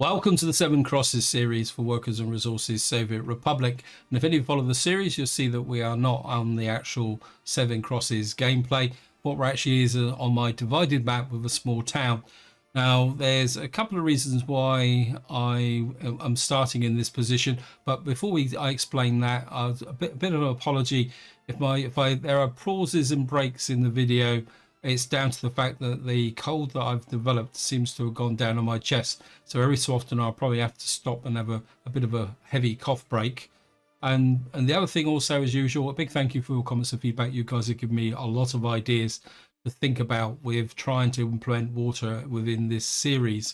Welcome to the Seven Crosses series for Workers and Resources Soviet Republic. And if any of you follow the series, you'll see that we are not on the actual Seven Crosses gameplay. What we're actually is on my divided map with a small town. Now, there's a couple of reasons why I am starting in this position, but before I explain that, a bit of an apology if there are pauses and breaks in the video. It's down to the fact that the cold that I've developed seems to have gone down on my chest. So every so often I'll probably have to stop and have a bit of a heavy cough break. And the other thing also, as usual, a big thank you for your comments and feedback. You guys have given me a lot of ideas to think about with trying to implement water within this series.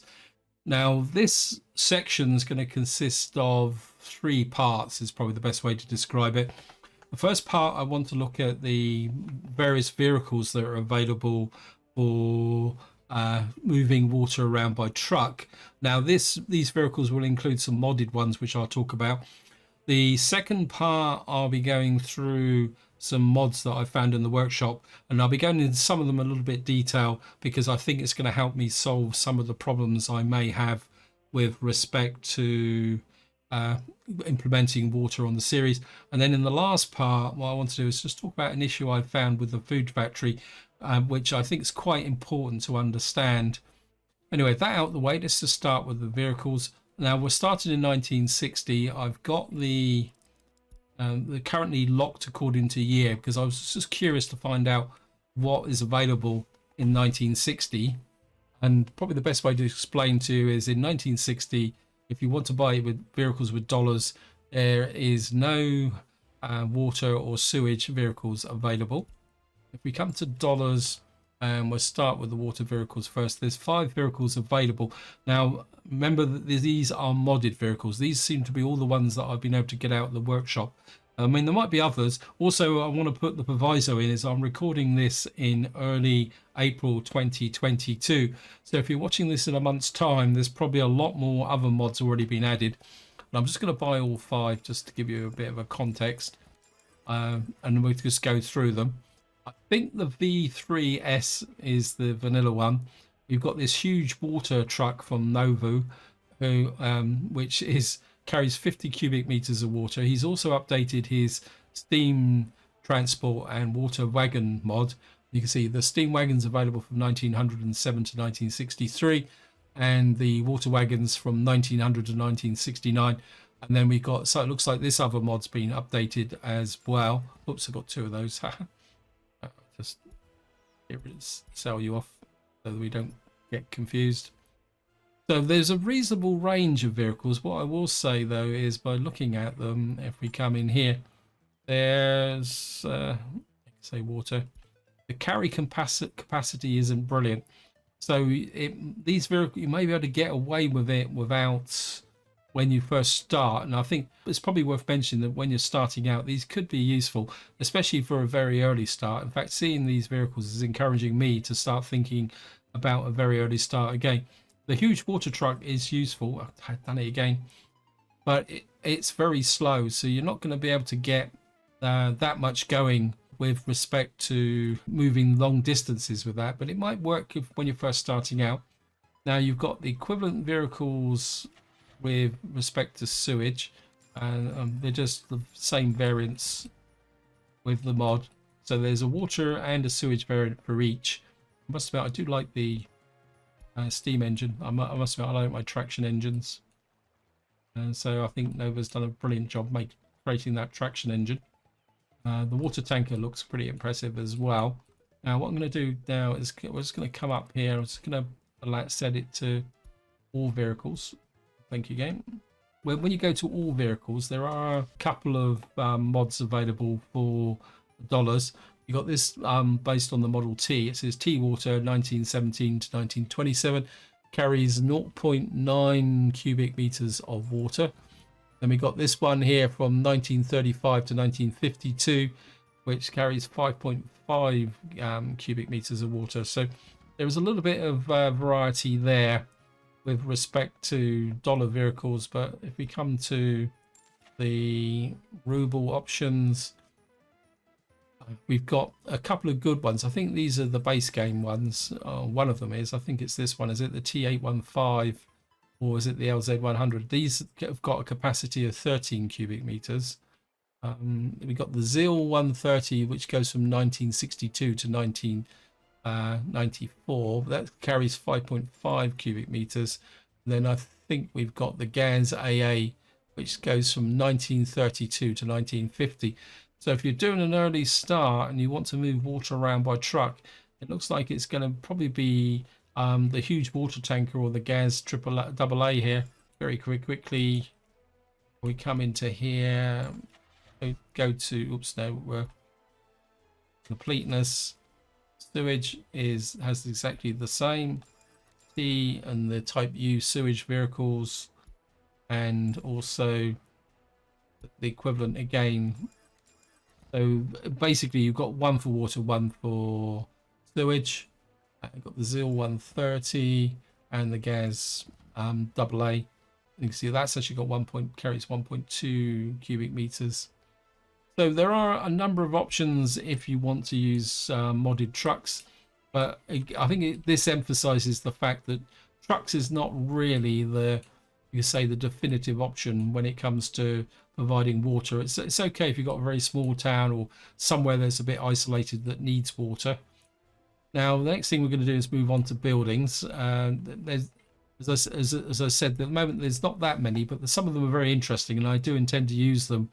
Now, this section is going to consist of 3 parts, is probably the best way to describe it. The first part, I want to look at the various vehicles that are available for moving water around by truck. Now, these vehicles will include some modded ones, which I'll talk about. The second part, I'll be going through some mods that I found in the workshop, and I'll be going into some of them a little bit detail because I think it's going to help me solve some of the problems I may have with respect to implementing water on the series. And then in the last part, what I want to do is just talk about an issue I found with the food factory, which I think is quite important to understand. Anyway, that out of the way, let's just start with the vehicles. Now, we're starting in 1960. I've got they're currently locked according to year because I was just curious to find out what is available in 1960. And probably the best way to explain to you is in 1960, if you want to buy with vehicles with dollars, there is no water or sewage vehicles available. If we come to dollars, and we'll start with the water vehicles first. There's 5 vehicles available. Now, remember that these are modded vehicles. These seem to be all the ones that I've been able to get out of the workshop. I mean, there might be others. Also, I want to put the proviso in is I'm recording this in early April 2022. So if you're watching this in a month's time, there's probably a lot more other mods already been added. And I'm just going to buy all 5 just to give you a bit of a context. And we'll just go through them. I think the V3S is the vanilla one. You've got this huge water truck from Novu, which carries 50 cubic meters of water. He's also updated his steam transport and water wagon mod. You can see the steam wagons available from 1907 to 1963, and the water wagons from 1900 to 1969. And then we got, so it looks like this other mod's been updated as well. Oops, I got 2 of those. Just get rid of, sell you off so that we don't get confused. So there's a reasonable range of vehicles. What I will say though is by looking at them, if we come in here, there's say water. The carry capacity isn't brilliant. So these vehicles, you may be able to get away with it without when you first start. And I think it's probably worth mentioning that when you're starting out, these could be useful, especially for a very early start. In fact, seeing these vehicles is encouraging me to start thinking about a very early start again. The huge water truck is useful. I've done it again, but it's very slow. So you're not going to be able to get that much going with respect to moving long distances with that, but it might work when you're first starting out. Now you've got the equivalent vehicles with respect to sewage, and they're just the same variants with the mod. So there's a water and a sewage variant for each. I must admit, I do like the steam engine. I must admit, I like my traction engines, and so I think Nova's done a brilliant job creating that traction engine. The water tanker looks pretty impressive as well. Now what I'm going to do now is we're just going to come up here. I'm just going to set it to all vehicles. Thank you, game. When you go to all vehicles, there are a couple of mods available for dollars. You got this based on the Model T. It says T Water 1917 to 1927, carries 0.9 cubic meters of water. Then we got this one here from 1935 to 1952, which carries 5.5 cubic meters of water. So there is a little bit of variety there with respect to dollar vehicles. But if we come to the ruble options, we've got a couple of good ones. I think these are the base game ones. One of them is, I think it's this one, is it the T815 or is it the LZ100? These have got a capacity of 13 cubic meters. We've got the ZIL 130, which goes from 1962 to 1994. That carries 5.5 cubic meters. And then I think we've got the GAZ AA, which goes from 1932 to 1950. So if you're doing an early start and you want to move water around by truck, it looks like it's going to probably be the huge water tanker or the GAZ AA here. Very quickly, we come into here. Go to, oops, no, completeness. Sewage has exactly the same. T and the type U sewage vehicles, and also the equivalent again. So basically, you've got one for water, one for sewage. I've got the ZIL 130 and the GAZ AA. You can see that's actually got carries 1.2 cubic meters. So there are a number of options if you want to use modded trucks, but I think this emphasizes the fact that trucks is not really the definitive option when it comes to providing water. It's okay if you've got a very small town or somewhere that's a bit isolated that needs water. Now, the next thing we're going to do is move on to buildings. There's, as I said, at the moment there's not that many, but some of them are very interesting, and I do intend to use them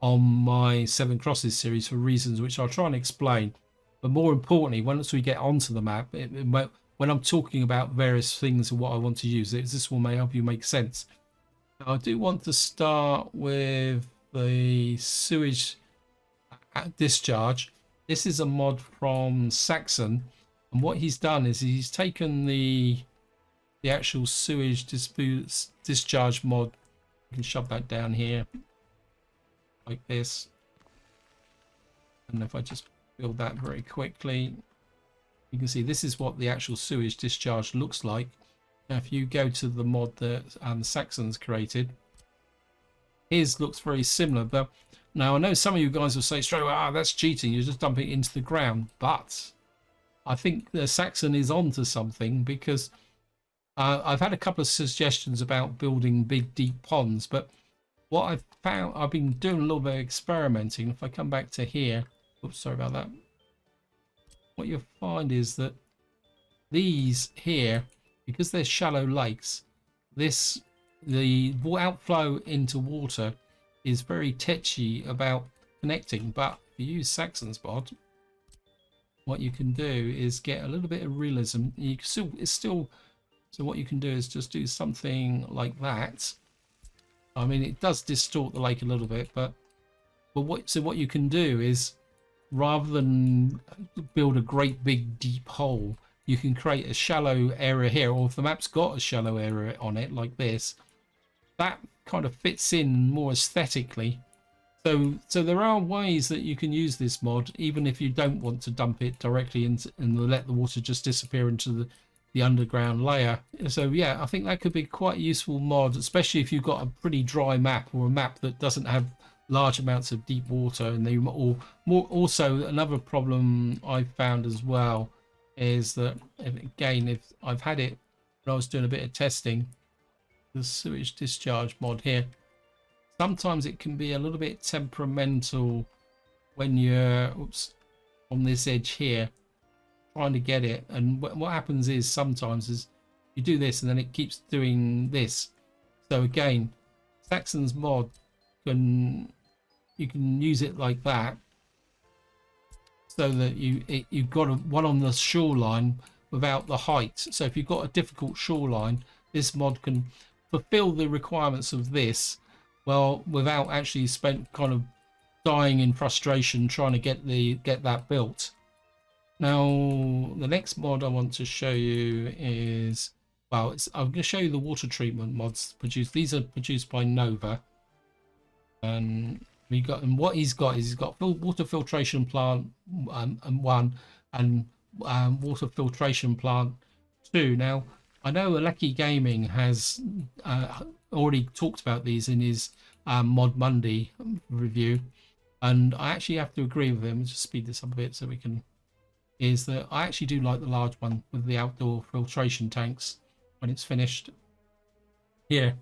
on my Seven Crosses series for reasons which I'll try and explain. But more importantly, once we get onto the map, when I'm talking about various things and what I want to use, this will may help you make sense. Now, I do want to start with the Sewage Discharge. This is a mod from Saxon, and what he's done is he's taken the actual Sewage Discharge mod. You can shove that down here like this, and if I just build that very quickly, you can see this is what the actual sewage discharge looks like. Now if you go to the mod that Saxon's created, his looks very similar, but now I know some of you guys will say straight away, that's cheating, you're just dumping it into the ground, but I think the Saxon is onto something, because I've had a couple of suggestions about building big deep ponds, but what I've found, I've been doing a little bit of experimenting. If I come back to here, oops, sorry about that. What you'll find is that these here, because they're shallow lakes, the outflow into water is very tetchy about connecting. But if you use Saxon's mod, what you can do is get a little bit of realism. You can so what you can do is just do something like that. I mean, it does distort the lake a little bit, but what you can do is, rather than build a great big deep hole, you can create a shallow area here, or if the map's got a shallow area on it like this, that kind of fits in more aesthetically. So there are ways that you can use this mod, even if you don't want to dump it directly into and let the water just disappear into the underground layer. So yeah, I think that could be quite a useful mod, especially if you've got a pretty dry map, or a map that doesn't have large amounts of deep water. And they also another problem I've found as well is that, again, if I've had it when I was doing a bit of testing, the sewage discharge mod here, sometimes it can be a little bit temperamental when you're on this edge here trying to get it. And what happens is sometimes is you do this and then it keeps doing this. So again, Saxon's mod you can use it like that, so that you've got one on the shoreline without the height. So if you've got a difficult shoreline, this mod can fulfill the requirements of this, well, without actually kind of dying in frustration trying to get that built. Now the next mod I want to show you is, well, I'm going to show you the water treatment mods produced. These are produced by Novu, and what he's got water filtration plant and 1, and water filtration plant 2. Now I know Aleki Gaming has already talked about these in his Mod Monday review, and I actually have to agree with him. Let's just speed this up a bit so we can. Is that I actually do like the large one with the outdoor filtration tanks when it's finished. here.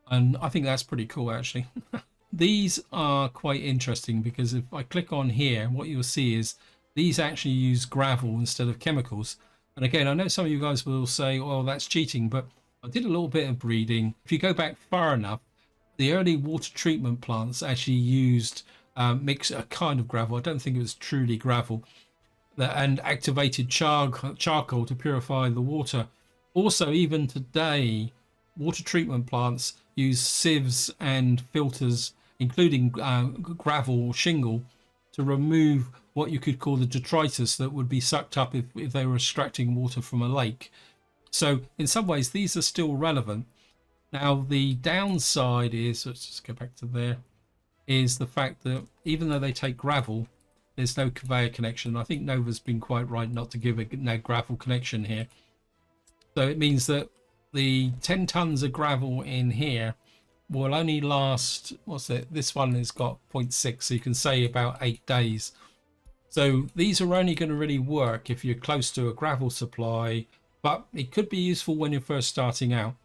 And I think that's pretty cool, actually. These are quite interesting because if I click on here, what you'll see is these actually use gravel instead of chemicals. And again, I know some of you guys will say, well, that's cheating, but I did a little bit of reading. If you go back far enough, the early water treatment plants actually used mix a kind of gravel. I don't think it was truly gravel, and activated charcoal to purify the water. Also, even today, water treatment plants use sieves and filters, including gravel or shingle, to remove what you could call the detritus that would be sucked up if they were extracting water from a lake. So in some ways, these are still relevant. Now, the downside is, let's just go back to there, is the fact that even though they take gravel, there's no conveyor connection. I think Nova's been quite right not to give a no gravel connection here. So it means that the 10 tons of gravel in here will only last, what's it? This one has got 0.6, so you can say about 8 days. So these are only going to really work if you're close to a gravel supply, but it could be useful when you're first starting out.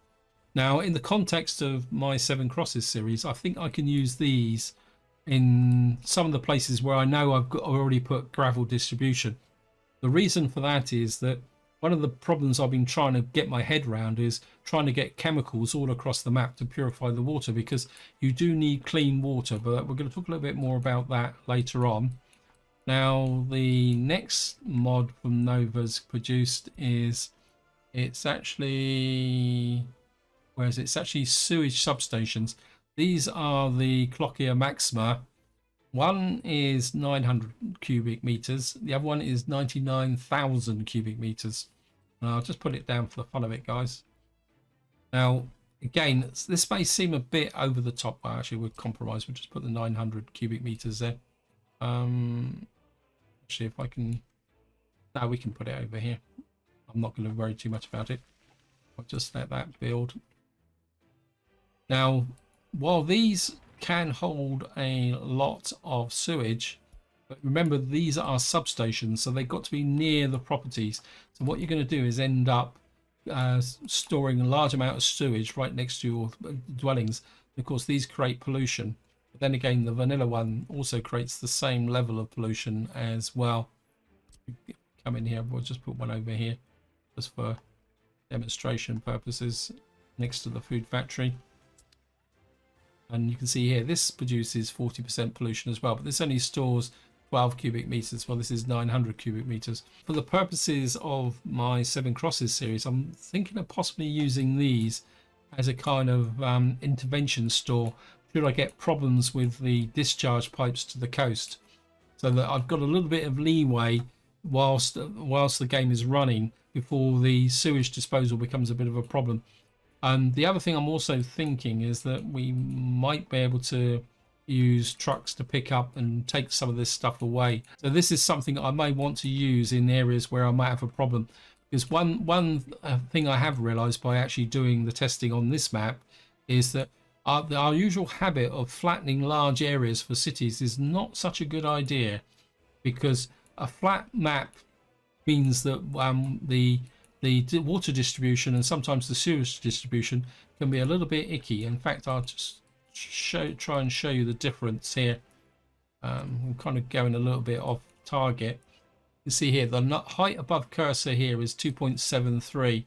Now, in the context of my 7 Crosses series, I think I can use these in some of the places where I know I've already put gravel distribution. The reason for that is that one of the problems I've been trying to get my head around is trying to get chemicals all across the map to purify the water, because you do need clean water, but we're going to talk a little bit more about that later on. Now, the next mod from Nova's produced is, it's actually, where is it? It's actually sewage substations. These are the Cloaca Maxima. One is 900 cubic meters. The other one is 99,000 cubic meters. I'll just put it down for the fun of it, guys. Now, again, this may seem a bit over the top. Well, actually, we'll compromise. We'll just put the 900 cubic meters there. Actually, if I can... No, we can put it over here. I'm not going to worry too much about it. I'll just let that build. Now, while these can hold a lot of sewage, but remember these are substations, so they've got to be near the properties. So what you're going to do is end up storing a large amount of sewage right next to your dwellings. Of course, these create pollution. But then again, the vanilla one also creates the same level of pollution as well. Come in here, we'll just put one over here just for demonstration purposes next to the food factory. And you can see here, this produces 40% pollution as well, but this only stores 12 cubic meters, while this is 900 cubic meters. For the purposes of my 7 Crosses series, I'm thinking of possibly using these as a kind of intervention store should I get problems with the discharge pipes to the coast, so that I've got a little bit of leeway whilst the game is running before the sewage disposal becomes a bit of a problem. And the other thing I'm also thinking is that we might be able to use trucks to pick up and take some of this stuff away. So this is something I may want to use in areas where I might have a problem. Because one thing I have realized by actually doing the testing on this map is that our usual habit of flattening large areas for cities is not such a good idea, because a flat map means that the water distribution and sometimes the sewage distribution can be a little bit icky. In fact, I'll just try and show you the difference here. I'm kind of going a little bit off target. You see here, the height above cursor here is 2.73,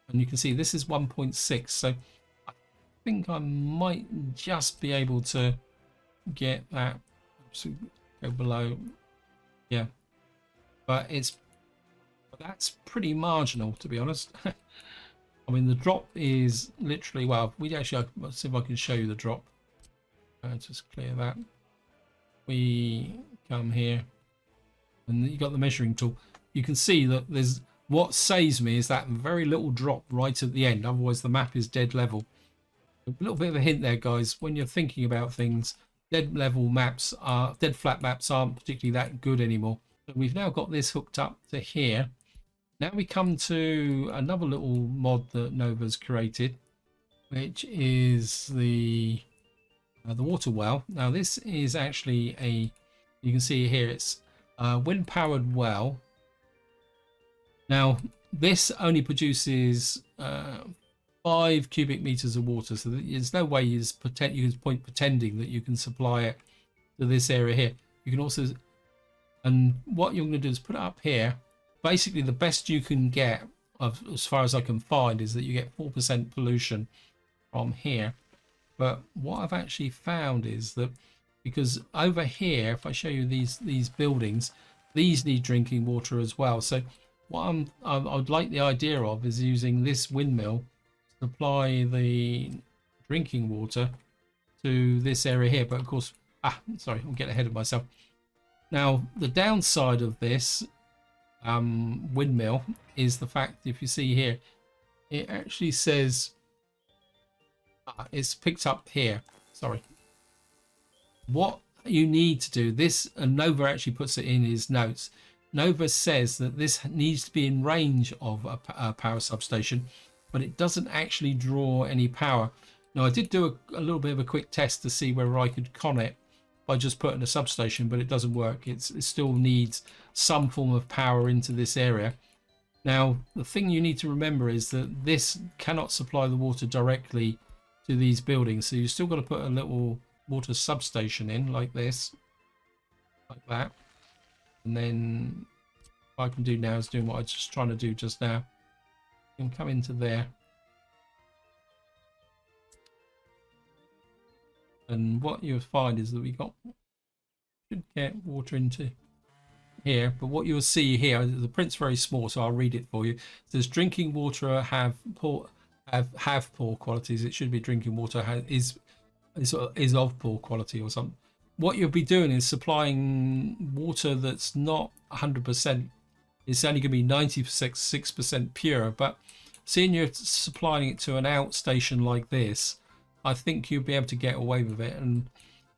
and you can see this is 1.6. So I think I might just be able to get that. So go below, yeah, but that's pretty marginal, to be honest. I mean, the drop is literally, well, let's see if I can show you the drop. Just clear that. We come here, and you got the measuring tool. You can see that there's, what saves me is that very little drop right at the end. Otherwise, the map is dead level. A little bit of a hint there, guys. When you're thinking about things, dead flat maps aren't particularly that good anymore. So we've now got this hooked up to here. Now we come to another little mod that Nova's created, which is the water well. Now this is actually you can see here, it's a wind powered well. Now this only produces 5 cubic meters of water. So there's no way you can pretending that you can supply it to this area here. You can also, and what you're going to do is put it up here. Basically, the best you can get, as far as I can find, is that you get 4% pollution from here. But what I've actually found is that, because over here, if I show you these buildings, these need drinking water as well. So what I'd like the idea of is using this windmill to supply the drinking water to this area here. But of course, sorry, I'm getting ahead of myself. Now, the downside of this windmill is the fact, if you see here, it actually says it's picked up here. Sorry. What you need to do this, and Nova actually puts it in his notes. Nova says that this needs to be in range of a power substation, but it doesn't actually draw any power. Now, I did do a little bit of a quick test to see whether I could con it by just putting a substation, but it doesn't work. It still needs some form of power into this area. Now, the thing you need to remember is that this cannot supply the water directly to these buildings, so you've still got to put a little water substation in like this, like that. And then what I can do now is doing what I was just trying to do just now. You can come into there, and what you'll find is that we should get water into here. But what you'll see here, the print's very small, so I'll read it for you. It says drinking water have poor qualities. It should be drinking water is of poor quality or something. What you'll be doing is supplying water that's not 100%. It's only going to be 96% pure. But seeing you're supplying it to an outstation like this, I think you'll be able to get away with it. And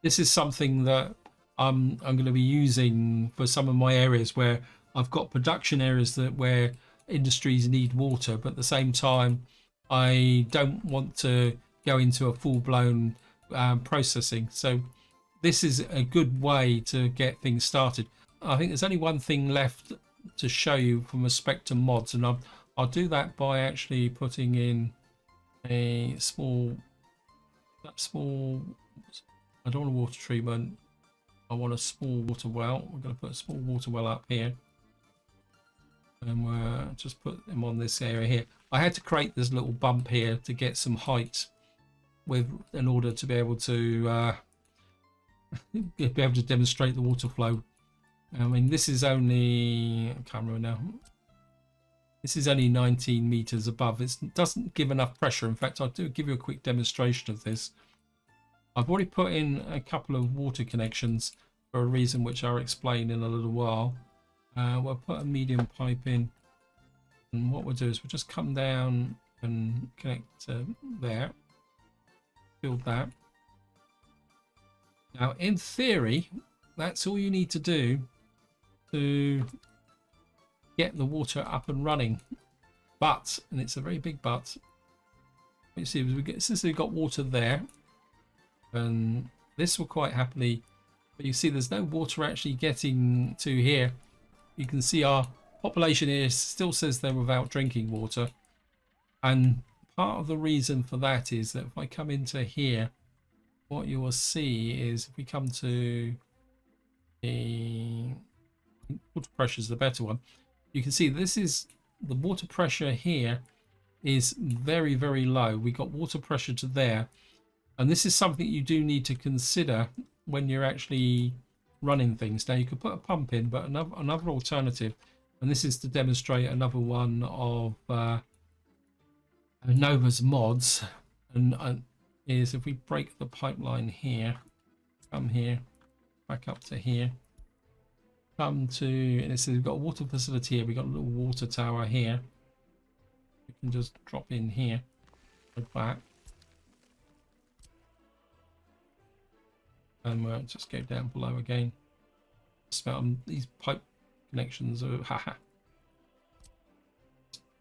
this is something that I'm going to be using for some of my areas where I've got production areas where industries need water, but at the same time I don't want to go into a full-blown processing. So this is a good way to get things started. I think there's only one thing left to show you from respect to mods, and I'll do that by actually putting in a small, I don't want a water treatment, I want a small water well. We're going to put a small water well up here, and we'll just put them on this area here. I had to create this little bump here to get some height in order to be able to demonstrate the water flow. I mean, this is only, I can't remember now, this is only 19 meters above. It doesn't give enough pressure. In fact, I'll give you a quick demonstration of this. I've already put in a couple of water connections for a reason which I'll explain in a little while. We'll put a medium pipe in, and what we'll do is we'll just come down and connect to there, build that. Now, in theory, that's all you need to do to get the water up and running. But, and it's a very big but, you see, since we've got water there, and this will quite happily, but you see there's no water actually getting to here. You can see our population here still says they're without drinking water, and part of the reason for that is that if I come into here, what you will see is if we come to the water pressure is the better one, you can see this is the water pressure here is very, very low. We got water pressure to there, and this is something you do need to consider when you're actually running things. Now, you could put a pump in, but another alternative, and this is to demonstrate another one of Nova's mods, and is if we break the pipeline here, come here, back up to here, come to, and it says we've got a water facility here, we've got a little water tower here. We can just drop in here, like that. And we'll just go down below again. These pipe connections are, haha.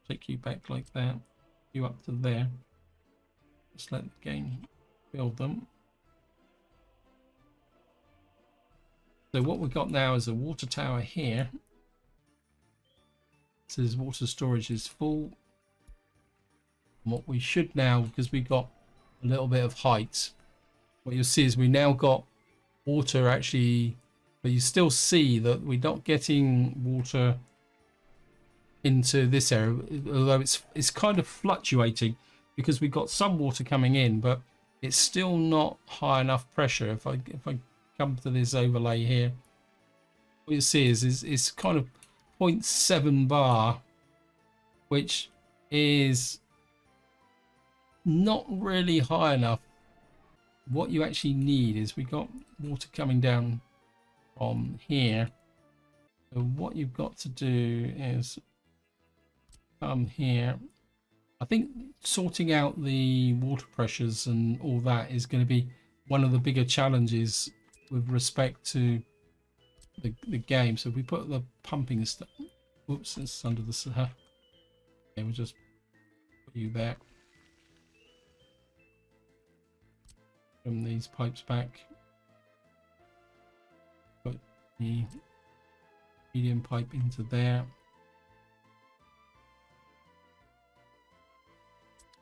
Take you back like that, you up to there. Just let the game build them. So what we've got now is a water tower here. It says water storage is full. And what we should now, because we got a little bit of height, what you'll see is we now got water actually, but you still see that we're not getting water into this area, although it's kind of fluctuating because we've got some water coming in, but it's still not high enough pressure. If I come to this overlay here, what you see is it's kind of 0.7 bar, which is not really high enough. What you actually need is we got water coming down from here. So what you've got to do is come here. I think sorting out the water pressures and all that is going to be one of the bigger challenges with respect to the game. So if we put the pumping stuff, whoops, it's under the okay, we'll just put you there. From these pipes back, put the medium pipe into there.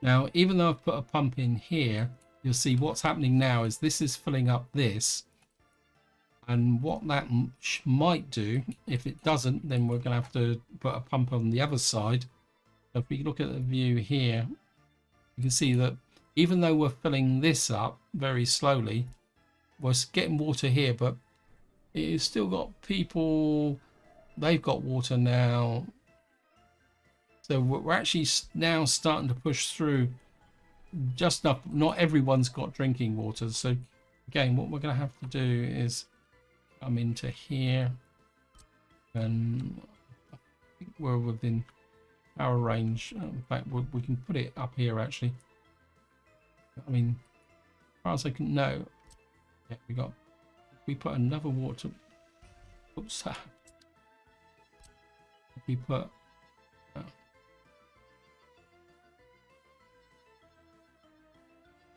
Now, even though I've put a pump in here, you'll see what's happening now is this is filling up this. And what that might do, if it doesn't, then we're going to have to put a pump on the other side. So if we look at the view here, you can see that even though we're filling this up very slowly, we're getting water here, but it's still got people, they've got water now. So we're actually now starting to push through just enough. Not everyone's got drinking water. So again, what we're going to have to do is come into here, and I think we're within our range. In fact, we can put it up here actually. I mean, as far as I can know, yeah, we put another water. Oops. If we put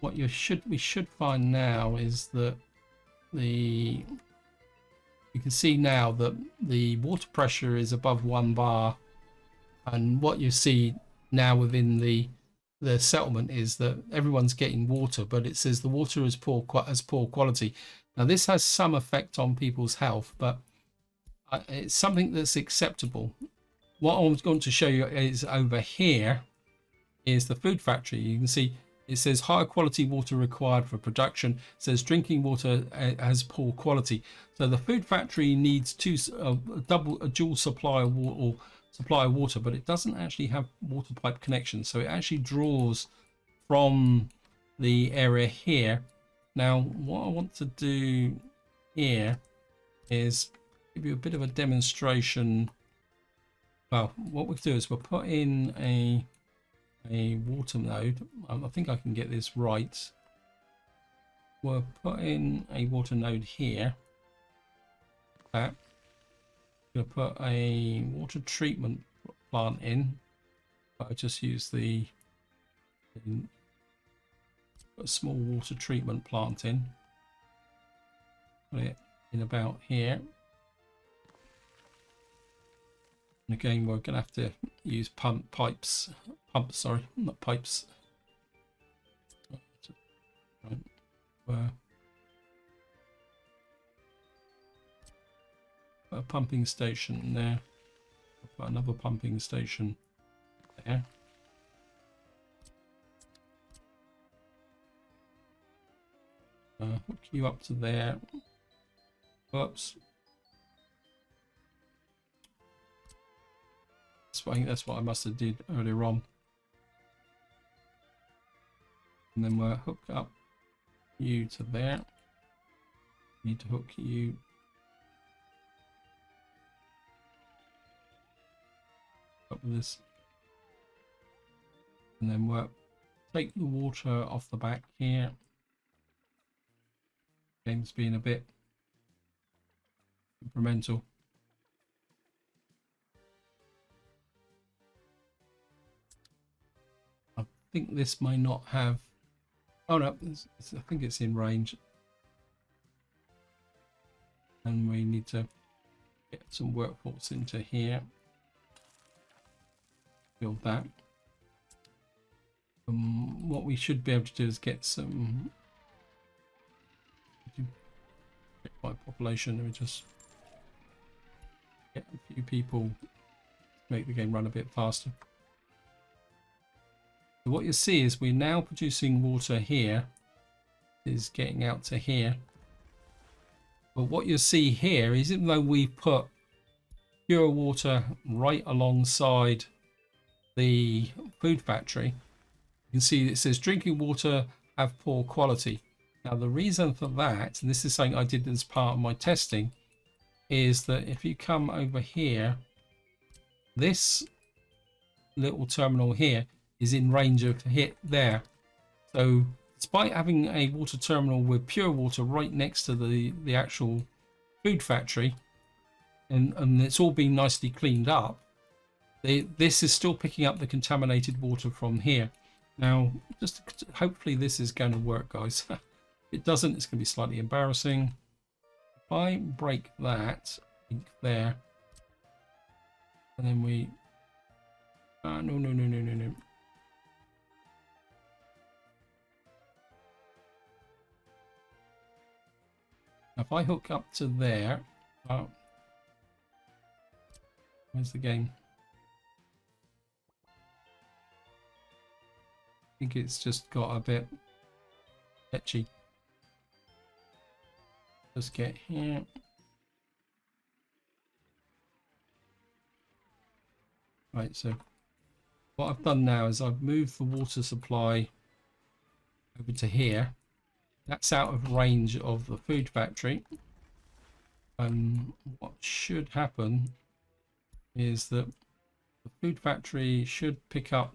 what we should find now is that you can see now that the water pressure is above 1 bar, and what you see now within the settlement is that everyone's getting water, but it says the water is poor quality. Now this has some effect on people's health, but it's something that's acceptable. What I was going to show you is over here is the food factory. You can see it says higher quality water required for production. It says drinking water has poor quality. So the food factory needs a dual supply of water, or supply of water, but it doesn't actually have water pipe connection. So it actually draws from the area here. Now, what I want to do here is give you a bit of a demonstration. Well, what we'll do is we'll put in a water node. I think I can get this right. We'll put in a water node here. That. Going to put a water treatment plant in. I just use a small water treatment plant in. Put it in about here. And again, we're going to have to use pumps. Sorry, not pipes. A pumping station there. I'll put another pumping station there. Hook you up to there. Whoops. That's what I must have did earlier on. And then we'll hook up you to there. Need to hook you up with this, and then we'll take the water off the back here. Game's being a bit temperamental. I think this may not have. Oh no, I think it's in range, and we need to get some workforce into here. Build that. what we should be able to do is get some by population. Let me just get a few people, make the game run a bit faster. So what you see is we're now producing water here, is getting out to here. But what you see here is, even though we put pure water right alongside the food factory, you can see it says drinking water have poor quality. Now the reason for that, and this is something I did as part of my testing, is that if you come over here, this little terminal here is in range of hit there. So despite having a water terminal with pure water right next to the actual food factory, and it's all been nicely cleaned up, this is still picking up the contaminated water from here. Now, just hopefully this is going to work, guys. If it doesn't, it's going to be slightly embarrassing. If I break that link there, and then we... no. If I hook up to there... where's the game? I think it's just got a bit etchy. Just get here. Right, so what I've done now is I've moved the water supply over to here. That's out of range of the food factory. And what should happen is that the food factory should pick up,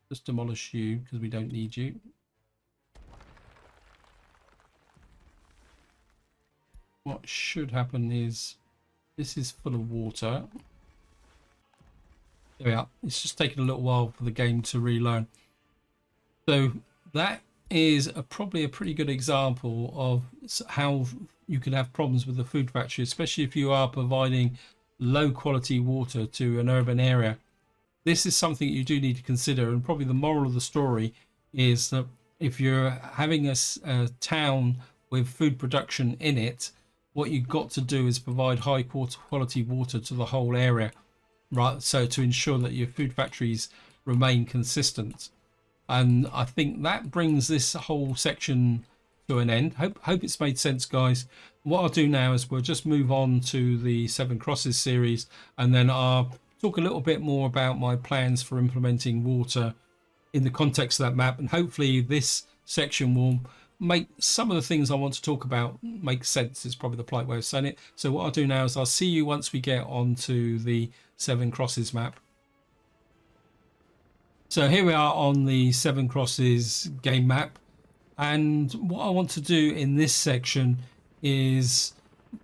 just demolish you because we don't need you. What should happen is this is full of water. There we are. It's just taken a little while for the game to relearn. So that is probably a pretty good example of how you can have problems with the food factory, especially if you are providing low quality water to an urban area. This is something you do need to consider, and probably the moral of the story is that if you're having a town with food production in it, what you've got to do is provide high quality water to the whole area, right? So to ensure that your food factories remain consistent. And I think that brings this whole section to an end. Hope it's made sense, guys. What I'll do now is we'll just move on to the Seven Crosses series, and then I'll talk a little bit more about my plans for implementing water in the context of that map, and hopefully this section will make some of the things I want to talk about make sense, is probably the polite way of saying it. So what I'll do now is I'll see you once we get onto the Seven Crosses map. So here we are on the Seven Crosses game map, and what I want to do in this section is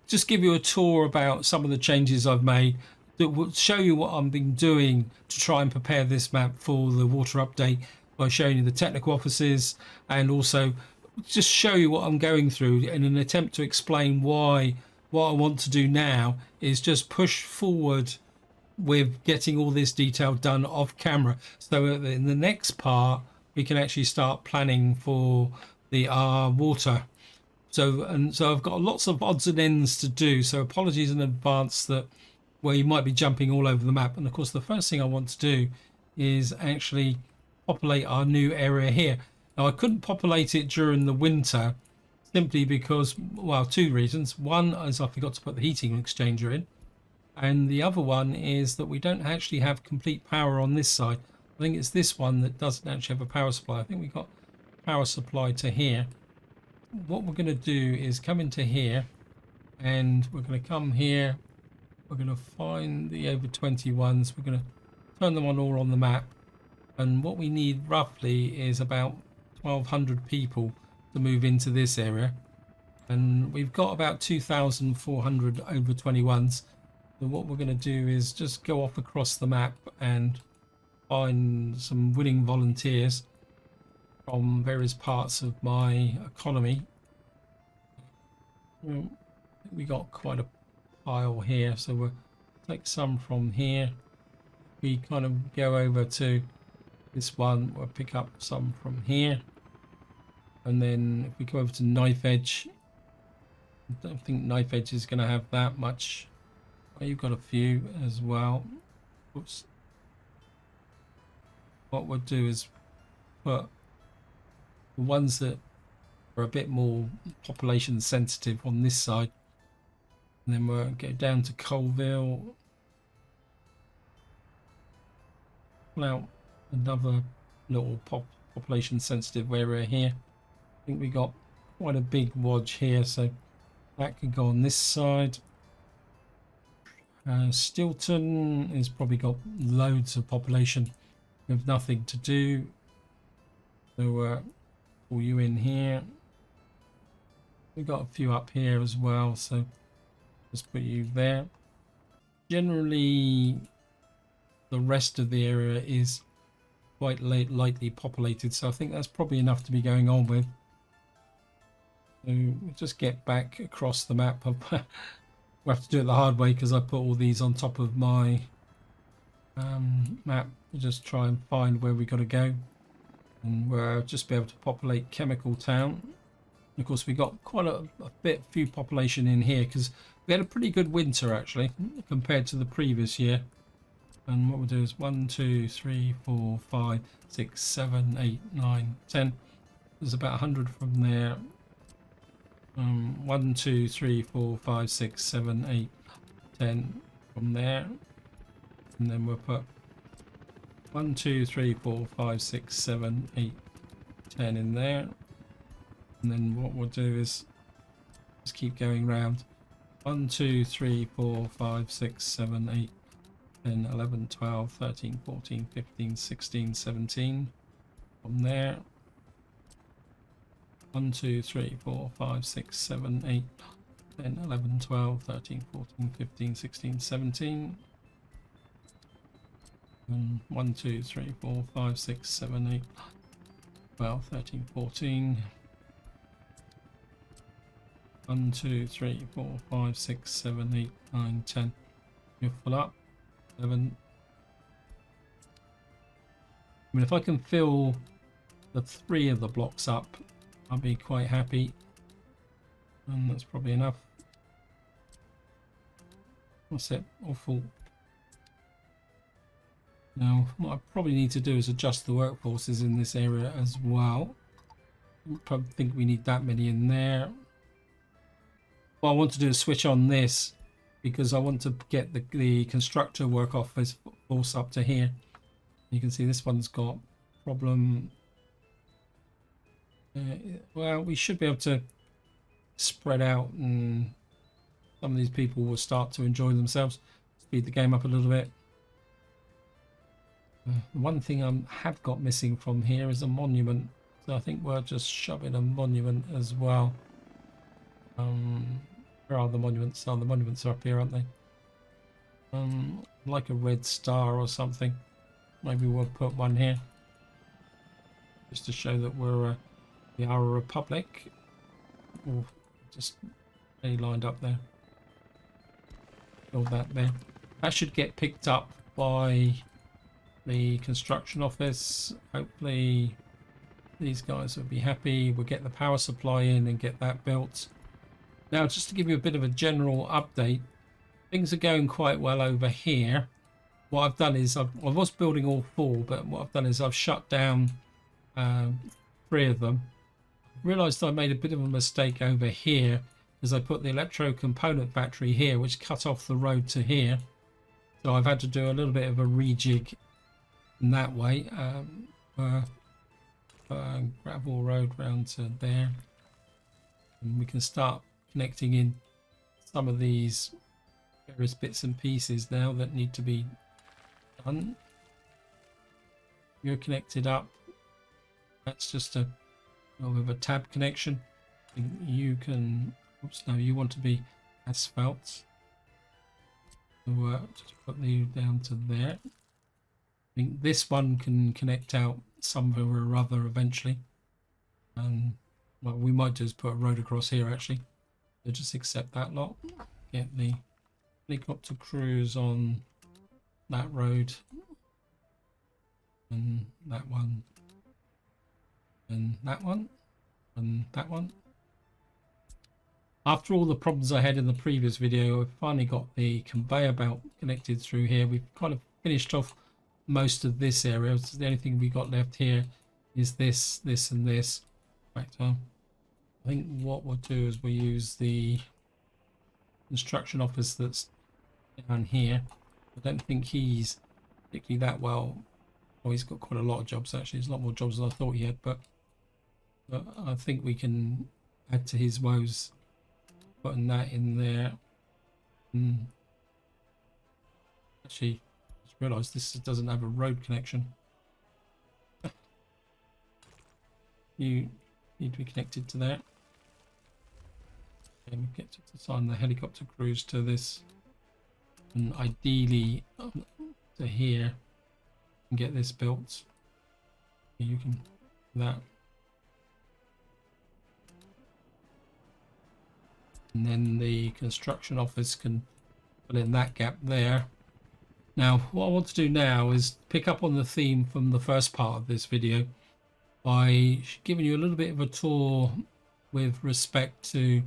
just give you a tour about some of the changes I've made that will show you what I've been doing to try and prepare this map for the water update, by showing you the technical offices, and also just show you what I'm going through in an attempt to explain why what I want to do now is just push forward with getting all this detail done off camera, so in the next part we can actually start planning for the water. So I've got lots of odds and ends to do, so apologies in advance that where you might be jumping all over the map. And of course the first thing I want to do is actually populate our new area here. Now I couldn't populate it during the winter simply because, well, two reasons. One is I forgot to put the heating exchanger in, and the other one is that we don't actually have complete power on this side. I think it's this one that doesn't actually have a power supply. I think we got power supply to here. What we're going to do is come into here, and we're going to come here. We're going to find the over 21s. We're going to turn them on all on the map, and what we need roughly is about 1,200 people to move into this area, and we've got about 2,400 over 21s. So what we're going to do is just go off across the map and find some willing volunteers from various parts of my economy. Well, we got quite a pile here, so we'll take some from here. We kind of go over to This one, we'll pick up some from here. And then if we go over to Knife Edge, I don't think Knife Edge is going to have that much. Oh, you've got a few as well. Oops. What we'll do is put the ones that are a bit more population sensitive on this side. And then we'll go down to Colville. Pull out another little population sensitive area here. I think we got quite a big wodge here, so that could go on this side. Stilton has probably got loads of population with nothing to do. So pull you in here. We've got a few up here as well, so just put you there. Generally, the rest of the area is quite lightly populated, so I think that's probably enough to be going on with. So we'll just get back across the map. We'll have to do it the hard way because I put all these on top of my map to just try and find where we got to go, and we'll just be able to populate Chemical Town. And of course, we got quite a few population in here because we had a pretty good winter actually compared to the previous year. And what we'll do is 1, 2, 3, 4, 5, 6, 7, 8, 9, 10. There's about 100 from there. 1, 2, 3, 4, 5, 6, 7, 8, 10 from there. And then we'll put 1, 2, 3, 4, 5, 6, 7, 8, 10 in there. And then what we'll do is just keep going round. 1, 2, 3, 4, 5, 6, 7, 8, 10, 11, 12, 13, 14, 15, 16, 17 from there. 1, 2, 3, 4, 5, 6, 7, 8, 10, 11, 12, 13, 14, 15, 16, 17. And 1, 2, 3, 4, 5, 6, 7, 8, 12, 13, 14. 1, 2, 3, 4, 5, 6, 7, 8, 9, 10. You're full up. 11. I mean, if I can fill the 3 of the blocks up, I'll be quite happy. And that's probably enough. What's it? Awful. Now, what I probably need to do is adjust the workforces in this area as well. I probably think we need that many in there. What I want to do is switch on this because I want to get the constructor work off his force up to here. You can see this one's got problem. Well, we should be able to spread out and some of these people will start to enjoy themselves. Speed the game up a little bit. One thing I have got missing from here is a monument. So I think we'll just shove in a monument as well. Where are the monuments? Oh, the monuments are up here, aren't they? Like a red star or something. Maybe we'll put one here. Just to show that we are a republic. Oh, just really lined up there. Build that there. That should get picked up by the construction office. Hopefully these guys will be happy. We'll get the power supply in and get that built. Now, just to give you a bit of a general update, things are going quite well over here. What I've done is I was building all 4, but what I've done is I've shut down 3 of them. Realised I made a bit of a mistake over here because I put the electro component factory here, which cut off the road to here. So I've had to do a little bit of a rejig in that way. Gravel road round to there, and we can start connecting in some of these various bits and pieces now that need to be done. You're connected up. That's just a with a tab connection. You can. Oops, no, you want to be asphalt. So just put you down to there. I think this one can connect out somewhere or other eventually. And well, we might just put a road across here actually. So just accept that lot. Get the helicopter crews on that road. and that one, and that one, and that one. After all the problems I had in the previous video, I've finally got the conveyor belt connected through here. We've kind of finished off most of this area. So the only thing we got left here is this, this, and this. Right, so I think what we'll do is we'll use the construction office that's down here. I don't think he's particularly that well. Oh, he's got quite a lot of jobs actually. There's a lot more jobs than I thought he had, but I think we can add to his woes putting that in there. Actually, I just realised this doesn't have a road connection. You need to be connected to that. And we get to assign the helicopter crews to this, and ideally to here, and get this built. You can do that, and then the construction office can fill in that gap there. Now, what I want to do now is pick up on the theme from the first part of this video by giving you a little bit of a tour with respect to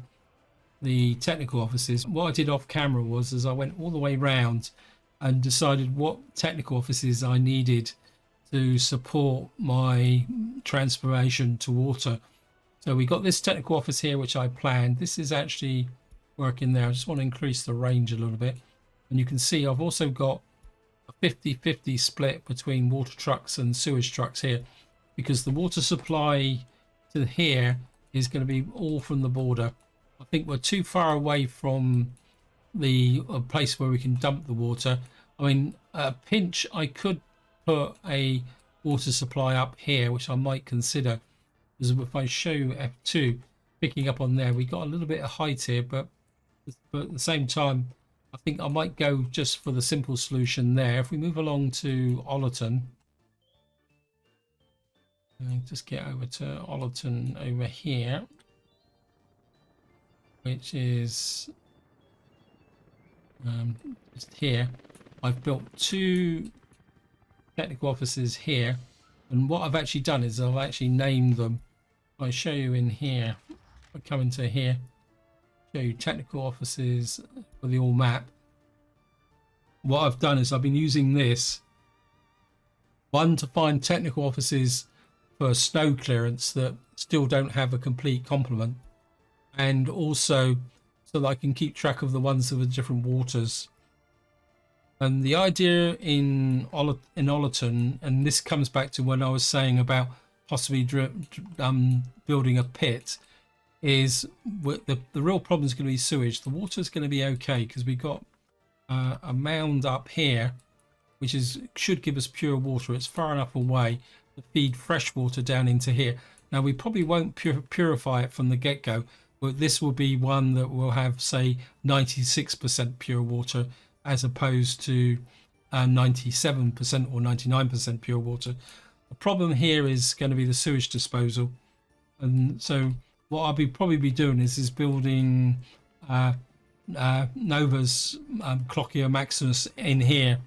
the technical offices. What I did off camera was I went all the way round and decided what technical offices I needed to support my transformation to water. So we got this technical office here, which I planned. This is actually working there. I just want to increase the range a little bit. And you can see I've also got a 50-50 split between water trucks and sewage trucks here, because the water supply to here is going to be all from the border. I think we're too far away from the place where we can dump the water. I mean, a pinch, I could put a water supply up here, which I might consider. Because if I show you F2, picking up on there, we got a little bit of height here, but at the same time, I think I might go just for the simple solution there. If we move along to Ollerton, just get over to Ollerton over here, which is just here. I've built two technical offices here, and what I've actually done is I've actually named them. I show you in here, I come into here, show you technical offices for the all map. What I've done is I've been using this one to find technical offices for snow clearance that still don't have a complete complement, and also so that I can keep track of the ones of the different waters. And the idea in Ollerton, and this comes back to when I was saying about possibly building a pit, is the real problem is going to be sewage. The water is going to be okay because we've got a mound up here, which should give us pure water. It's far enough away to feed fresh water down into here. Now we probably won't purify it from the get-go, but this will be one that will have, say, 96% pure water as opposed to 97% or 99% pure water. The problem here is going to be the sewage disposal, and so what I'll probably be doing is building Nova's Cloacia Maximus in here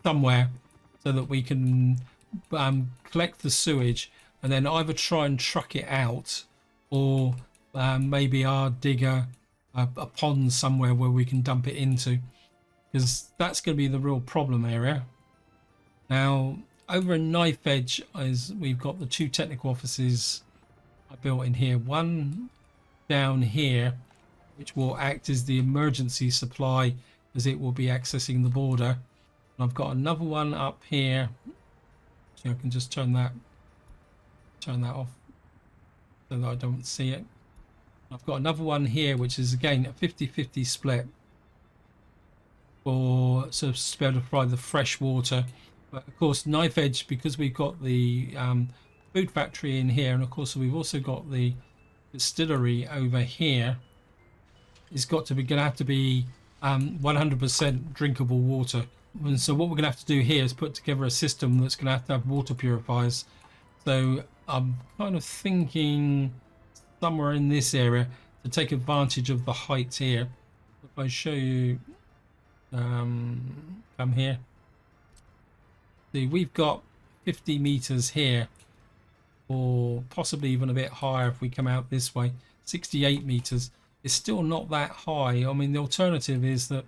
somewhere, so that we can collect the sewage and then either try and truck it out, or maybe I'll dig a pond somewhere where we can dump it into, because that's going to be the real problem area. Now over in Knife Edge, we've got the two technical offices I built in here, one down here which will act as the emergency supply as it will be accessing the border, and I've got another one up here, so I can just turn that off so that I don't see it. I've got another one here which is again a 50-50 split for sort of to be able to provide the fresh water. But of course Knife Edge, because we've got the food factory in here, and of course we've also got the distillery over here, is going to have to be 100% drinkable water. And so what we're going to have to do here is put together a system that's going to have water purifiers. So I'm kind of thinking somewhere in this area to take advantage of the height here. If I show you, come here. See, we've got 50 meters here, or possibly even a bit higher if we come out this way. 68 meters is still not that high. I mean, the alternative is that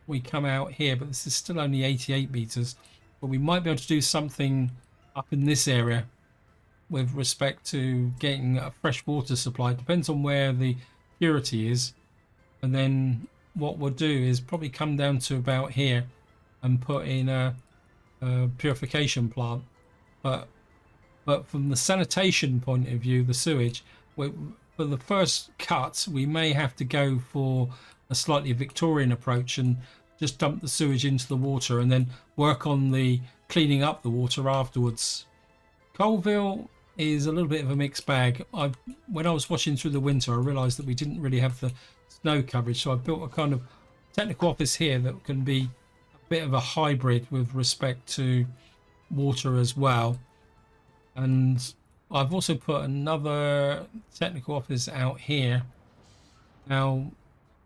we come out here, but this is still only 88 meters. But we might be able to do something up in this area with respect to getting a fresh water supply. It depends on where the purity is, and then what we'll do is probably come down to about here and put in a purification plant. But from the sanitation point of view, the sewage, for the first cut, we may have to go for a slightly Victorian approach and just dump the sewage into the water and then work on the cleaning up the water afterwards. Colville is a little bit of a mixed bag. When I was watching through the winter, I realised that we didn't really have the snow coverage, so I built a kind of technical office here that can be a bit of a hybrid with respect to water as well. And I've also put another technical office out here. Now,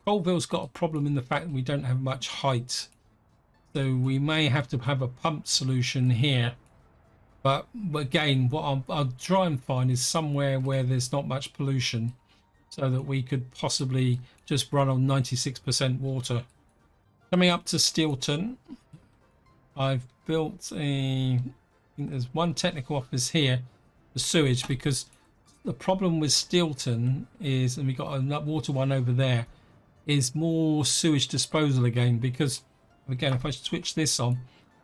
Colville's got a problem in the fact that we don't have much height, so we may have to have a pump solution here. But again, what I'll try and find is somewhere where there's not much pollution, so that we could possibly just run on 96% water. Coming up to Steelton, I've built I think there's one technical office here, the sewage, because the problem with Steelton is, and we got a water one over there, is more sewage disposal again. Because again, if I switch this on,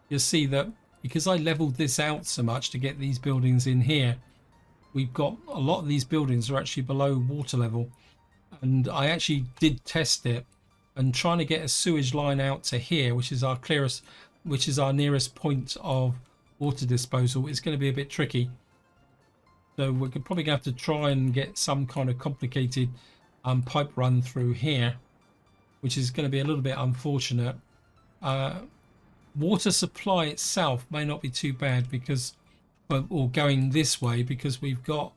you'll see that because I leveled this out so much to get these buildings in here, we've got a lot of these buildings are actually below water level. And I actually did test it, and trying to get a sewage line out to here, which is our nearest point of water disposal, is going to be a bit tricky. So we're probably going to have to try and get some kind of complicated pipe run through here, which is going to be a little bit unfortunate. Water supply itself may not be too bad because, or going this way, because we've got,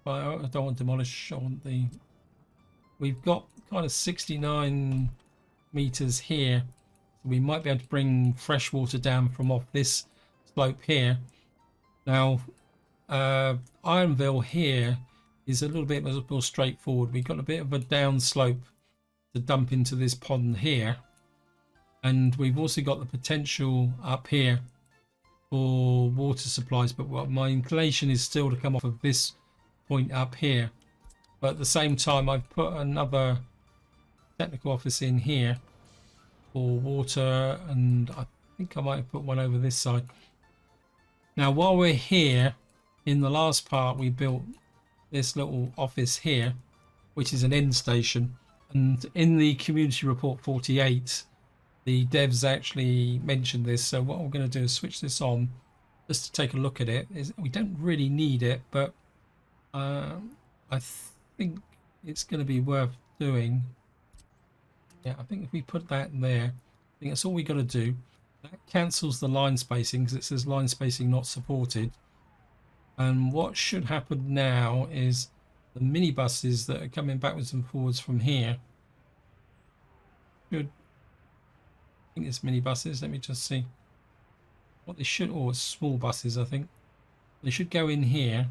I don't want to demolish, I want the, we've got kind of 69 meters here, so we might be able to bring fresh water down from off this slope here. Now Ironville here is a little bit more straightforward. We've got a bit of a down slope to dump into this pond here, and we've also got the potential up here for water supplies, but what my inclination is still to come off of this point up here. But at the same time, I've put another technical office in here for water, and I think I might have put one over this side. Now while we're here, in the last part we built this little office here, which is an end station, and in the community report 48 the devs actually mentioned this. So what we're going to do is switch this on just to take a look at it. We don't really need it, but I think it's going to be worth doing. Yeah, I think if we put that there, I think that's all we got to do. That cancels the line spacing because it says line spacing not supported. And what should happen now is the minibuses that are coming backwards and forwards from here should, I think it's minibuses, let me just see what they should, or small buses, I think they should go in here,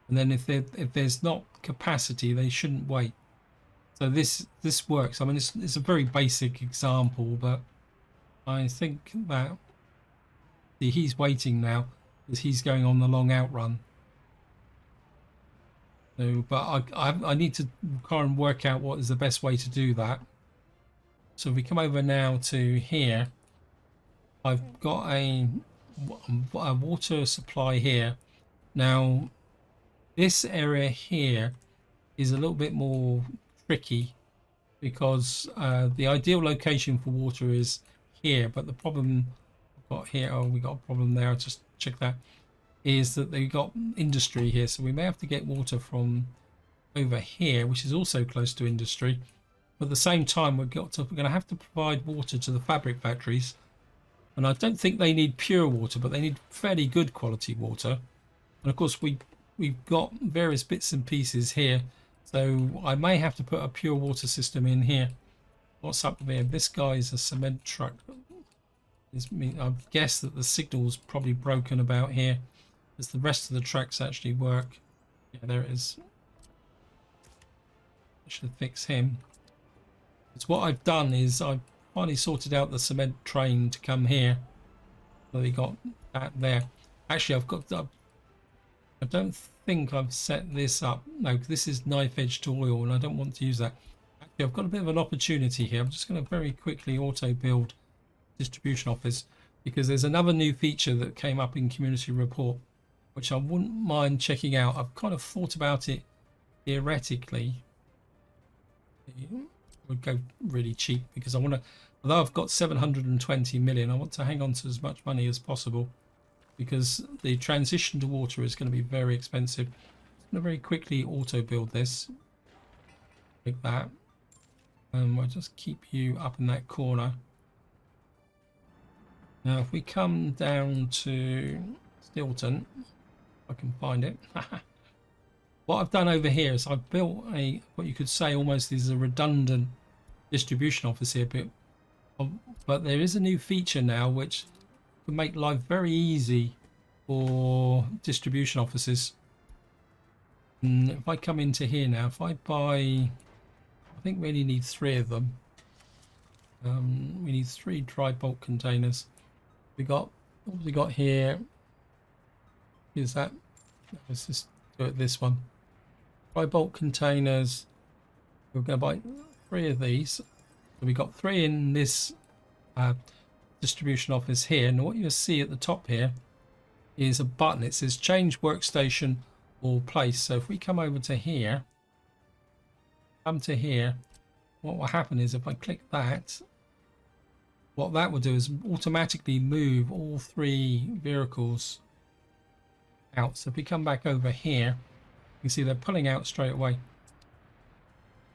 and then if there's not capacity, they shouldn't wait. So this works. I mean, it's a very basic example, but I think that, see, he's waiting now because he's going on the long outrun. So, but I need to try and work out what is the best way to do that. So if we come over now to here, I've got a water supply here. Now this area here is a little bit more tricky because the ideal location for water is here, but the problem I've got here, oh, we got a problem there, I'll just check that, is that they got industry here, so we may have to get water from over here, which is also close to industry. But at the same time, we're going to have to provide water to the fabric factories, and I don't think they need pure water, but they need fairly good quality water. And of course we've got various bits and pieces here, so I may have to put a pure water system in here. What's up there? This guy is a cement truck. I guess that the signal's probably broken about here, as the rest of the tracks actually work. Yeah, there it is. I should fix him. Because what I've done is I've finally sorted out the cement train to come here. So we got that there. Actually, I don't think I've set this up. No, this is knife edge to oil, and I don't want to use that. Actually, I've got a bit of an opportunity here. I'm just going to very quickly auto build distribution office, because there's another new feature that came up in community report, which I wouldn't mind checking out. I've kind of thought about it theoretically. It would go really cheap because I want to, although I've got 720 million, I want to hang on to as much money as possible, because the transition to water is going to be very expensive. I'm going to very quickly auto build this like that, and we'll just keep you up in that corner. Now if we come down to Stilton, if I can find it. What I've done over here is I've built what you could say almost is a redundant distribution office here, but there is a new feature now which can make life very easy for distribution offices. And if I come into here now, if I buy, I think we only need 3 of them. We need 3 dry bulk containers. What we got here is that. Let's just do it this one. Dry bulk containers. We're going to buy 3 of these. So we got 3 in this distribution office here, and what you'll see at the top here is a button. It says change workstation or place. So if we come over to here, what will happen is if I click that, what that will do is automatically move all 3 vehicles out. So if we come back over here, you can see they're pulling out straight away.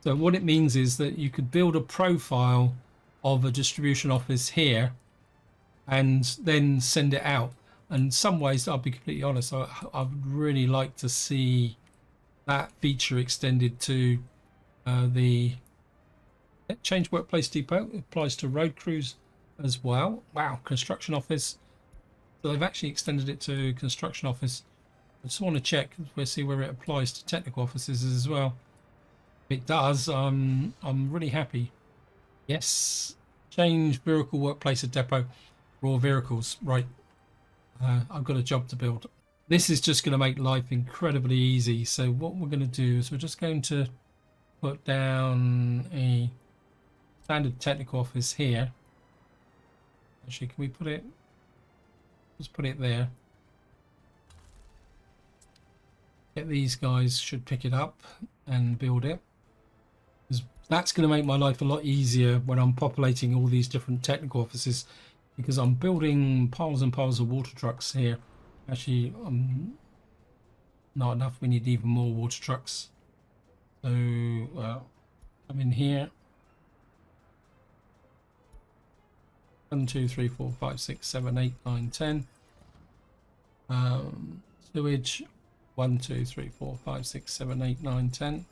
So what it means is that you could build a profile of a distribution office here and then send it out. And in some ways, I'll be completely honest, I would really like to see that feature extended to the change workplace depot. It applies to road crews as well. Wow, construction office. So they've actually extended it to construction office. I just want to check. We'll see where it applies to technical offices as well. If it does, I'm really happy. Yes, change vehicle workplace at depot for all vehicles. Right, I've got a job to build. This is just going to make life incredibly easy. So what we're going to do is we're just going to put down a standard technical office here. Actually, can we put it? Let's put it there. Get these guys should pick it up and build it. That's going to make my life a lot easier when I'm populating all these different technical offices, because I'm building piles and piles of water trucks here. Actually, not enough. We need even more water trucks. So I'm in here. 1, 2, 3, 4, 5, 6, 7, 8, 9, 10. Sewage. 1, 2, 3, 4, 5, 6, 7, 8, 9, 10.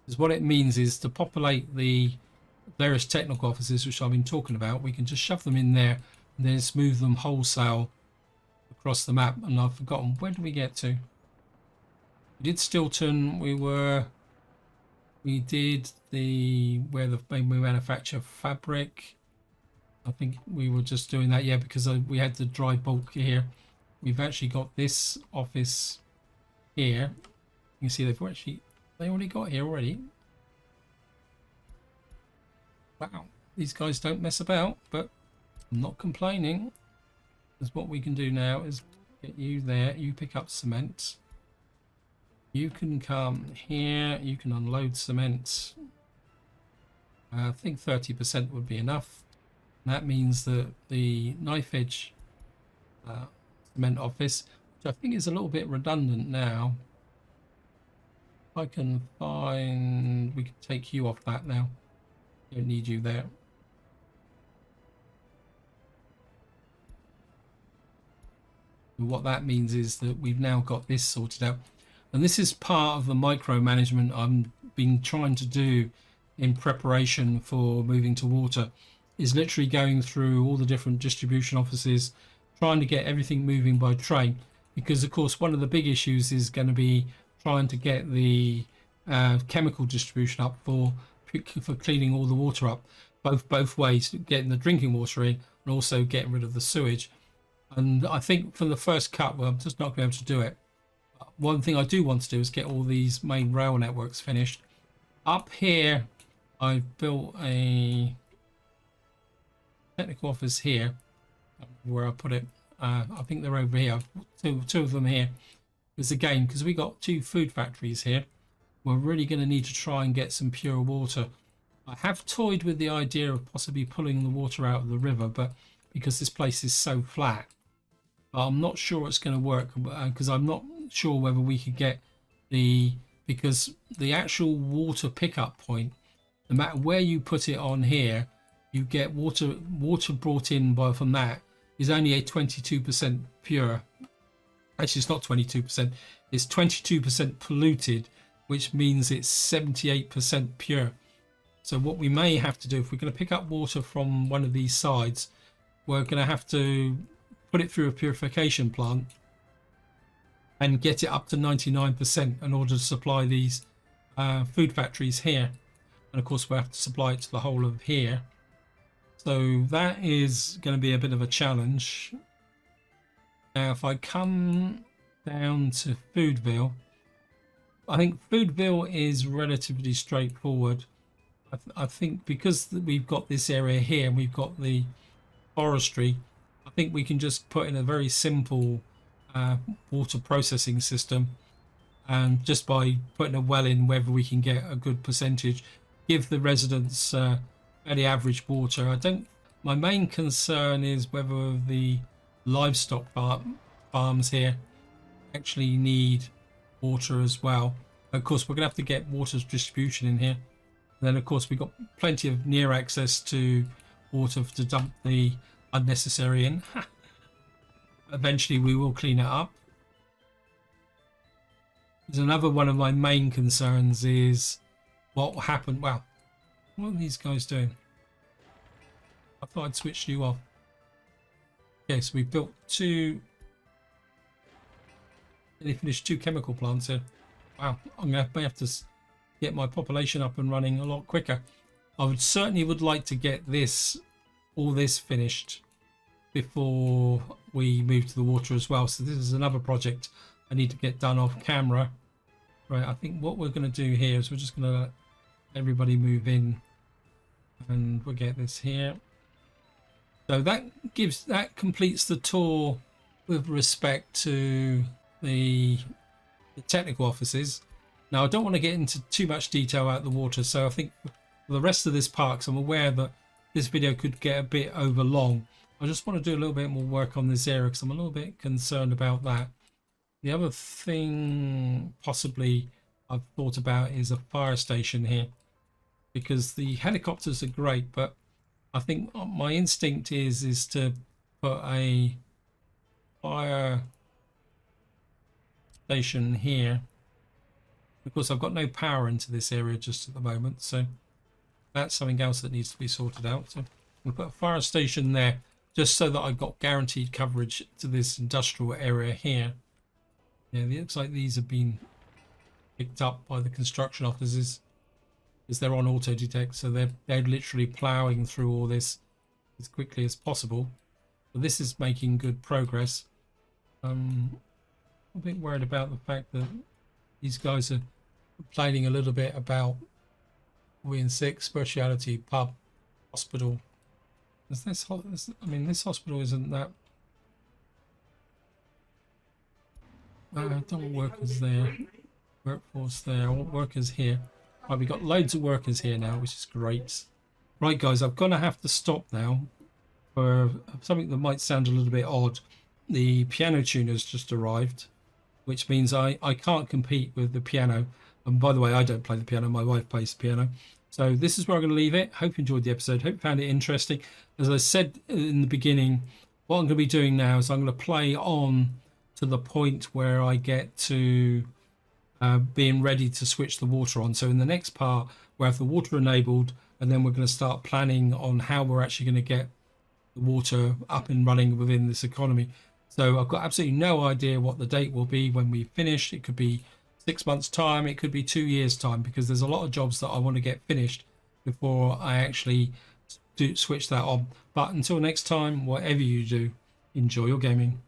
Because what it means is to populate the various technical offices which I've been talking about, we can just shove them in there and then just move them wholesale across the map. And I've forgotten, where did we get to? We did Stilton. We did where we manufacture fabric. I think we were just doing that, yeah, because we had the dry bulk here. We've actually got this office here. You can see they already got here already. Wow, these guys don't mess about, but I'm not complaining. Because what we can do now is get you there. You pick up cement. You can come here. You can unload cement. I think 30% would be enough. And that means that the knife edge cement office, which I think is a little bit redundant now. If I can find, we can take you off that now. Don't need you there. And what that means is that we've now got this sorted out. And this is part of the micromanagement I've been trying to do in preparation for moving to water, is literally going through all the different distribution offices, trying to get everything moving by train, because of course one of the big issues is going to be trying to get the chemical distribution up for cleaning all the water up, both ways, getting the drinking water in and also getting rid of the sewage. And I think for the first cut, well, I'm just not going to be able to do it. One thing I do want to do is get all these main rail networks finished. Up here, I've built a technical office here. Where I put it, I think they're over here. Two of them here. Because again, because we got 2 food factories here, we're really going to need to try and get some pure water. I have toyed with the idea of possibly pulling the water out of the river, but because this place is so flat, I'm not sure it's going to work, because I'm not sure whether we could get because the actual water pickup point, no matter where you put it on here, you get water brought in from that is only a 22% pure. Actually, it's not 22%, it's 22% polluted, which means it's 78% pure. So what we may have to do, if we're going to pick up water from one of these sides, we're going to have to put it through a purification plant and get it up to 99% in order to supply these food factories here. And of course, we'll have to supply it to the whole of here. So that is going to be a bit of a challenge. Now, if I come down to Foodville, I think Foodville is relatively straightforward. I think because we've got this area here and we've got the forestry, I think we can just put in a very simple water processing system, and just by putting a well in, whether we can get a good percentage, give the residents fairly average water. My main concern is whether the livestock farms here actually need water as well. Of course, we're going to have to get water distribution in here. And then, of course, we've got plenty of near access to water to dump the unnecessary in. Eventually, we will clean it up. There's another one of my main concerns is what happened. Well, what are these guys doing? I thought I'd switch you off. Okay, so we built 2. They finished 2 chemical plants here. Wow, may have to get my population up and running a lot quicker. I certainly would like to get all this finished before we move to the water as well. So this is another project I need to get done off camera. Right, I think what we're going to do here is we're just going to let everybody move in, and we'll get this here. So that completes the tour with respect to the technical offices. Now, I don't want to get into too much detail about the water, so I think for the rest of this park, 'cause I'm aware that this video could get a bit over long, I just want to do a little bit more work on this area because I'm a little bit concerned about that. The other thing possibly I've thought about is a fire station here, because the helicopters are great, but I think my instinct is to put a fire station here. Of course, I've got no power into this area just at the moment, so that's something else that needs to be sorted out. So we'll put a fire station there just so that I've got guaranteed coverage to this industrial area here. Yeah, it looks like these have been picked up by the construction officers because they're on auto detect, so they're literally ploughing through all this as quickly as possible. But this is making good progress. I'm a bit worried about the fact that these guys are complaining a little bit about WN6 speciality pub hospital. This hospital isn't that. I don't want workers there. Workforce there. I want workers here. Right, we've got loads of workers here now, which is great. Right, guys, I'm going to have to stop now for something that might sound a little bit odd. The piano tuner's just arrived, which means I can't compete with the piano. And by the way, I don't play the piano. My wife plays the piano. So this is where I'm going to leave it. Hope you enjoyed the episode. Hope you found it interesting. As I said in the beginning, what I'm going to be doing now is I'm going to play on to the point where I get to being ready to switch the water on. So in the next part, where I have the water enabled and then we're going to start planning on how we're actually going to get the water up and running within this economy. So I've got absolutely no idea what the date will be when we finish. It could be 6 months time, it could be 2 years time, because there's a lot of jobs that I want to get finished before I actually switch that on. But until next time, whatever you do, enjoy your gaming.